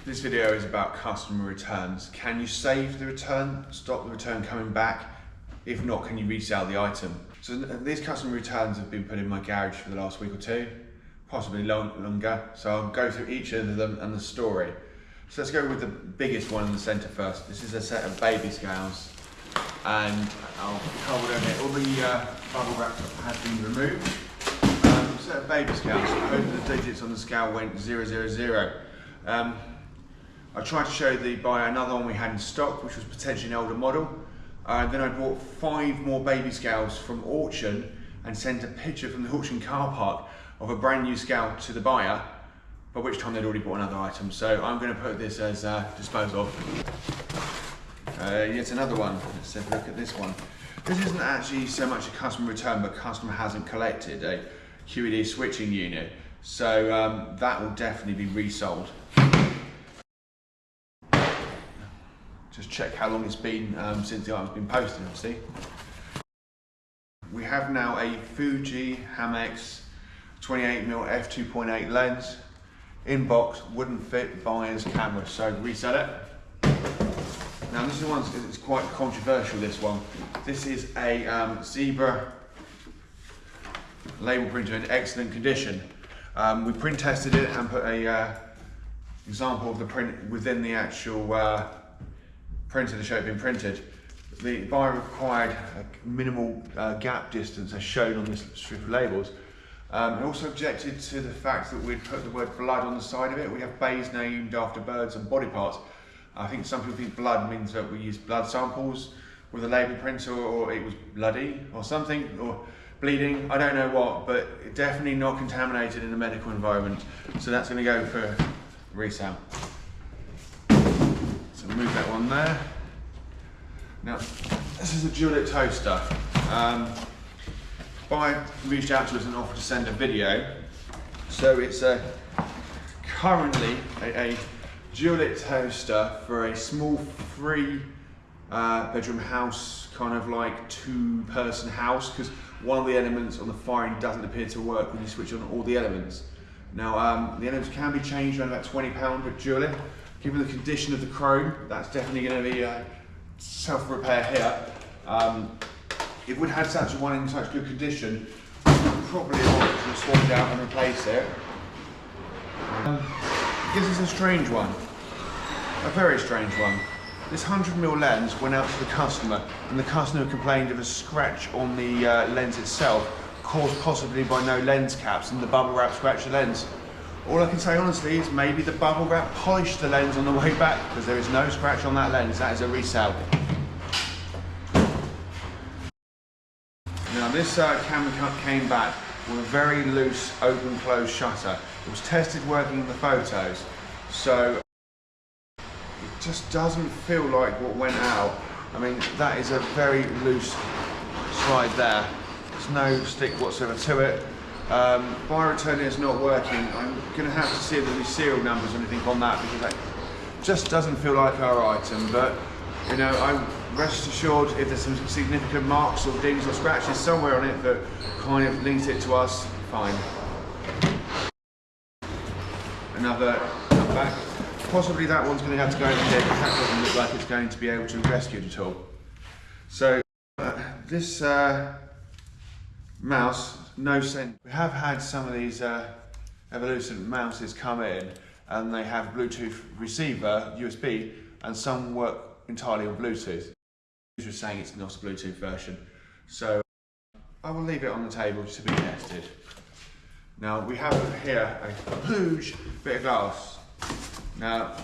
This video is about customer returns. Can you save the return, stop the return coming back? If not, can you resell the item? So these customer returns have been put in my garage for the last week or two, possibly longer. So I'll go through each of them and the story. So let's go with the biggest one in the center first. This is a set of baby scales, and I'll cover them here. All the bubble wrap has been removed. Set of baby scales. Both of the digits on the scale went 000. I tried to show the buyer another one we had in stock, which was potentially an older model. Then I bought 5 more baby scales from auction and sent a picture from the auction car park of a brand new scale to the buyer, by which time they'd already bought another item. So I'm going to put this as dispose of. Yet another one. Let's have a look at this one. This isn't actually so much a customer return, but customer hasn't collected a QED switching unit. So that will definitely be resold. Just check how long it's been since the item's been posted, see? We have now a Fuji Hamex 28mm f2.8 lens in box, wouldn't fit buyer's camera, so resell it. Now this is one, it's quite controversial, this one. This is a Zebra label printer in excellent condition. We print tested it and put a example of the print within the actual printer to show it had been printed. The buyer required a minimal gap distance as shown on this strip of labels. He also objected to the fact that we'd put the word blood on the side of it. We have bays named after birds and body parts. I think some people think blood means that we use blood samples with a label printer, or it was bloody or something, or bleeding, I don't know what, but definitely not contaminated in a medical environment. So that's going to go for resale. So move that one there. Now, this is a Dual toaster. Buyer reached out to us and offered to send a video. So it's currently a Dual toaster for a small 3-bedroom house, kind of like 2-person house, because one of the elements on the firing doesn't appear to work when you switch on all the elements. Now, the elements can be changed around about £20 with Dual. Given the condition of the chrome, that's definitely going to be self-repair here. If we'd had such one in such good condition, we'd probably have to swap it out and replace it. This is a strange one, a very strange one. This 100mm lens went out to the customer, and the customer complained of a scratch on the lens itself, caused possibly by no lens caps, and the bubble wrap scratched the lens. All I can say honestly is maybe the bubble wrap polished the lens on the way back, because there is no scratch on that lens. That is a resale. Now this camera cut came back with a very loose open-close shutter. It was tested working in the photos, so it just doesn't feel like what went out. I mean, that is a very loose slide there. There's no stick whatsoever to it. Buyer return is not working. I'm going to have to see if there's any serial numbers or anything on that, because that just doesn't feel like our item. But you know, I'm rest assured if there's some significant marks or dings or scratches somewhere on it that kind of links it to us, fine. Another back. Possibly that one's going to have to go in here, because that doesn't look like it's going to be able to be rescued at all. So this mouse, no sense. We have had some of these Evolution mouses come in, and they have Bluetooth receiver, USB, and some work entirely on Bluetooth. User saying it's not a Bluetooth version, so I will leave it on the table to be tested. Now we have here a huge bit of glass. Now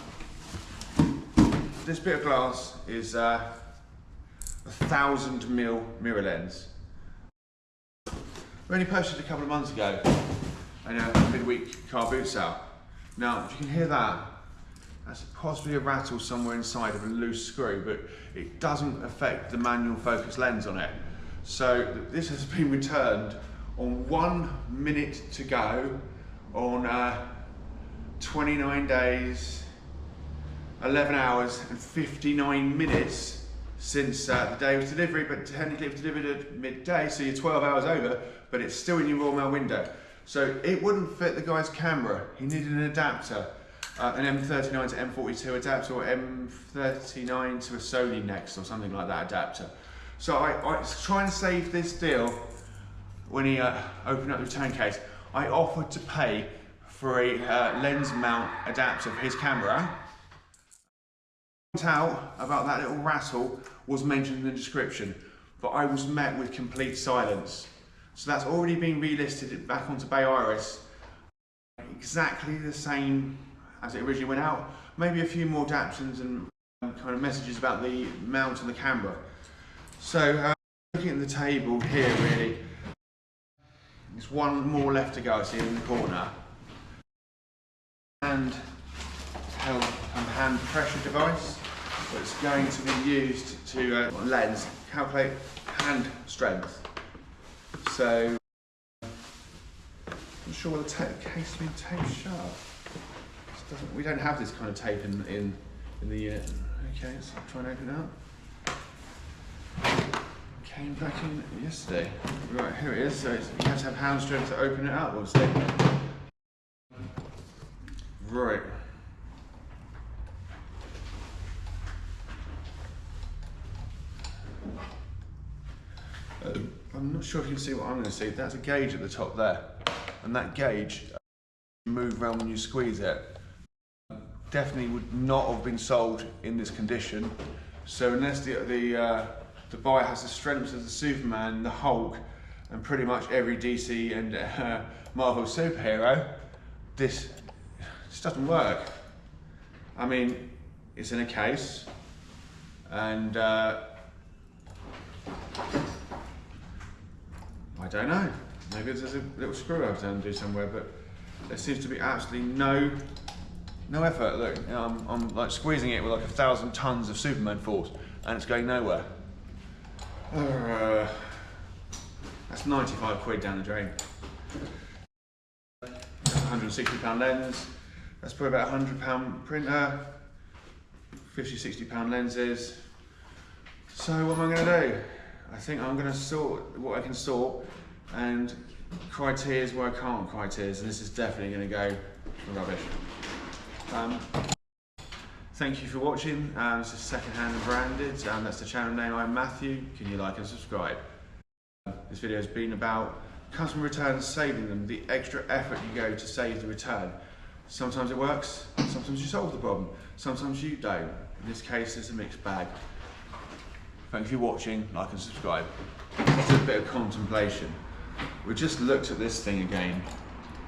this bit of glass is a 1000mm mirror lens. We only purchased it a couple of months ago in a midweek car boot sale. Now, if you can hear that, that's possibly a rattle somewhere inside of a loose screw, but it doesn't affect the manual focus lens on it. So this has been returned on 1 minute to go on 29 days, 11 hours and 59 minutes since the day of delivery, but technically it was delivered at midday, so you're 12 hours over, but it's still in your Royal Mail window. So it wouldn't fit the guy's camera. He needed an adapter. an M39 to M42 adapter, or M39 to a Sony Next or something like that adapter. So I was trying to save this deal. When he opened up the return case, I offered to pay for a lens mount adapter for his camera. Out about that little rattle was mentioned in the description, but I was met with complete silence. So that's already been relisted back onto Bay Iris, exactly the same as it originally went out. Maybe a few more adaptions and kind of messages about the mount and the camera. So looking at the table here, really, there's one more left to go. I see in the corner. And hand pressure device that's going to be used to lens calculate hand strength. So I'm not sure whether the case has been taped shut. We don't have this kind of tape in the unit. Okay, let's try and open it up. Came back in yesterday. Right, here it is. So you have to have hand strength to open it up, obviously. Right. I'm not sure if you can see what I'm going to see. That's a gauge at the top there, and that gauge moves around when you squeeze it. Definitely would not have been sold in this condition. So unless the buyer has the strength of the Superman, the Hulk, and pretty much every DC and Marvel superhero, this doesn't work. I mean, it's in a case, and I don't know. Maybe there's a little screw I've done to do somewhere, but there seems to be absolutely no effort. Look, you know, I'm like squeezing it with like 1,000 tons of Superman force, and it's going nowhere. That's 95 quid down the drain. £160 lens. That's probably about £100 printer. £50–60 lenses. So what am I going to do? I think I'm going to sort what I can sort, and cry tears where I can't cry tears, and this is definitely going to go for rubbish. Thank you for watching. This is Secondhand and Branded, and that's the channel name. I'm Matthew. Can you like and subscribe? This video has been about customer returns, saving them, the extra effort you go to save the return. Sometimes it works, sometimes you solve the problem, sometimes you don't. In this case, it's a mixed bag. Thank you for watching, like and subscribe. It's a bit of contemplation. We just looked at this thing again.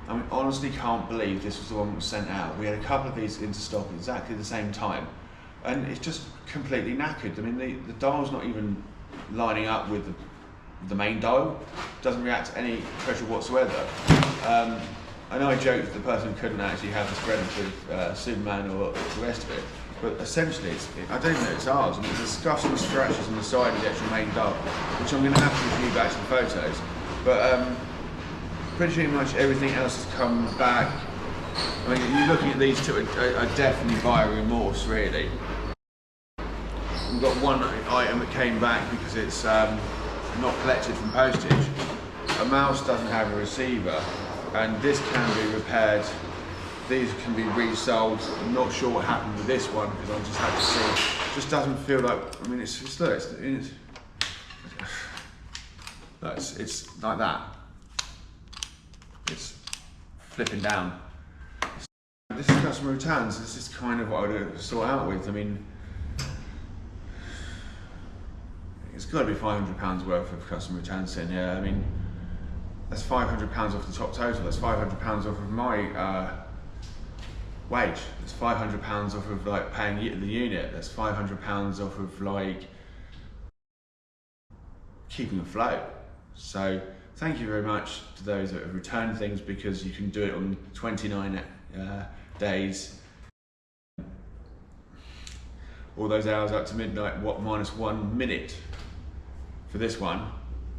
I mean, honestly can't believe this was the one that was sent out. We had a couple of these into stock at exactly the same time, and it's just completely knackered. I mean, the dial's not even lining up with the main dial. It doesn't react to any pressure whatsoever. I know I joked that the person couldn't actually have the strength of Superman or the rest of it, but essentially, I don't even know it's ours, and there's disgusting scratches on the side of the actual main dial, which I'm going to have to review back some photos. But pretty much everything else has come back. I mean, you're looking at these two are definitely via remorse, really. We've got one item that came back because it's not collected from postage. A mouse doesn't have a receiver, and this can be repaired. These can be resold. I'm not sure what happened with this one because I just had to see. It just doesn't feel like. I mean, it's like that. It's flipping down. This is customer returns. This is kind of what I would sort out with. I mean, it's got to be £500 worth of customer returns in here. I mean, that's £500 off the top total. That's £500 off of my wage. That's £500 off of like paying the unit. That's £500 off of like keeping afloat. So thank you very much to those that have returned things, because you can do it on 29 days. All those hours up to midnight, what, -1 minute for this one.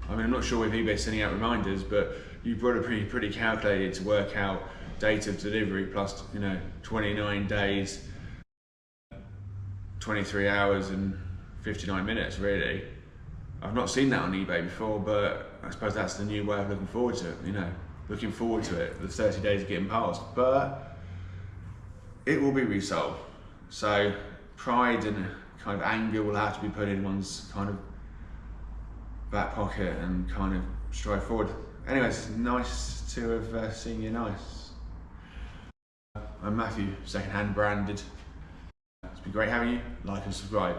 I mean, I'm not sure if eBay's sending out reminders, but you've got to be pretty calculated to work out date of delivery plus, 29 days, 23 hours and 59 minutes, really. I've not seen that on eBay before, but I suppose that's the new way of looking forward to it, looking forward to it, the 30 days of getting past. But it will be resold. So pride and kind of anger will have to be put in one's kind of back pocket and kind of strive forward. Anyways, it's nice to have seen you nice. I'm Matthew, secondhand branded. It's been great having you. Like and subscribe.